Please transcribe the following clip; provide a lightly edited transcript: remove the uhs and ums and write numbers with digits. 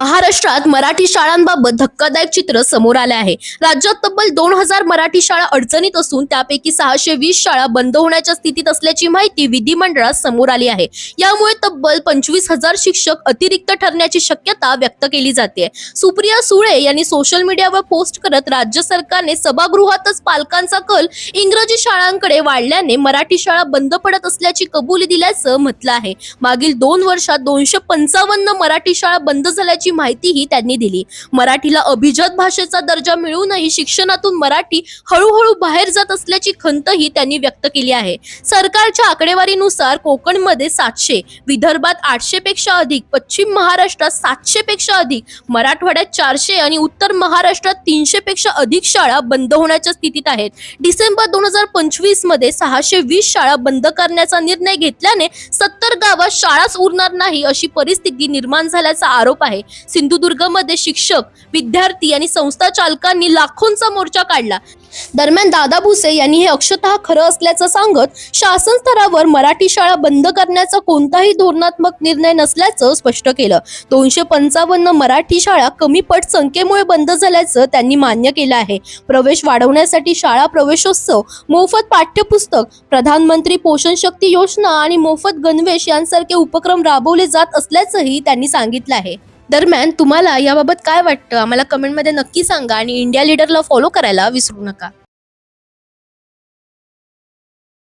महाराष्ट्रात मराठी शाळांबाबत धक्कादायक चित्र समोर आले आहे। राज्यात तब्बल 2000 मराठी शाळा अडचणीत असून त्यापैकी 620 शाळा बंद होण्याच्या स्थितीत असल्याची माहिती विधिमंडळात समोर आली आहे। यामुळे तब्बल 25,000 शिक्षक अतिरिक्त ठरण्याची शक्यता व्यक्त केली जाते। सुप्रिया सुळे यांनी सोशल मीडियावर पोस्ट करत राज्य सरकारने सभागृहातच पालकांचा कल इंग्रजी शाळांकडे वाढल्याने मराठी शाळा बंद पडत असल्याची कबुली दिल्याचं म्हटलं आहे। मागील 2 वर्षात 255 मराठी शाळा बंद झाल्याची माहितीही त्यांनी दिली। मराठीला अभिजात भाषेचा दर्जा मिळूनही शिक्षणातून मराठी हळूहळू बाहेर जात असल्याची खंतही त्यांनी व्यक्त केली आहे। सरकारच्या आकडेवारीनुसार कोकणमध्ये 700, विदर्भात 800 पेक्षा अधिक, पश्चिम महाराष्ट्रात 700 पेक्षा अधिक, मराठवाड्यात 400 आणि उत्तर महाराष्ट्रात 300 पेक्षा अधिक शाळा बंद होण्याच्या स्थितीत आहेत। डिसेंबर 2025 मध्ये 620 शाळा बंद करण्याचा निर्णय घेतल्याने 70 गावात शाळाच उरणार नाही अशी परिस्थिती निर्माण झाल्याचा आरोप आहे। सिंधुदुर्गमध्ये शिक्षक, विद्यार्थी आणि संस्था चालकांनी लाखोंचा मोर्चा काढला। दरम्यान दादा भुसे यांनी हे अक्षरशः खरं असल्याचं सांगत शासन स्तरावर मराठी शाळा बंद करण्याचा कोणताही धोरणात्मक निर्णय नसल्याचं स्पष्ट केलं। 255 मराठी शाळा कमी पट संख्येमुळे बंद झाल्याचं त्यांनी मान्य केलं आहे। प्रवेश वाढवण्यासाठी शाळा प्रवेशोत्सव, मोफत पाठ्यपुस्तक, प्रधानमंत्री पोषण शक्ती योजना आणि मोफत गणवेश यांसारखे उपक्रम राबवले जात असल्याचंही त्यांनी सांगितलं आहे। दरम्यान तुम्हाला याबाबत काय वाटतं आम्हाला कमेंटमध्ये नक्की सांगा आणि इंडिया लीडरला फॉलो करायला विसरू नका।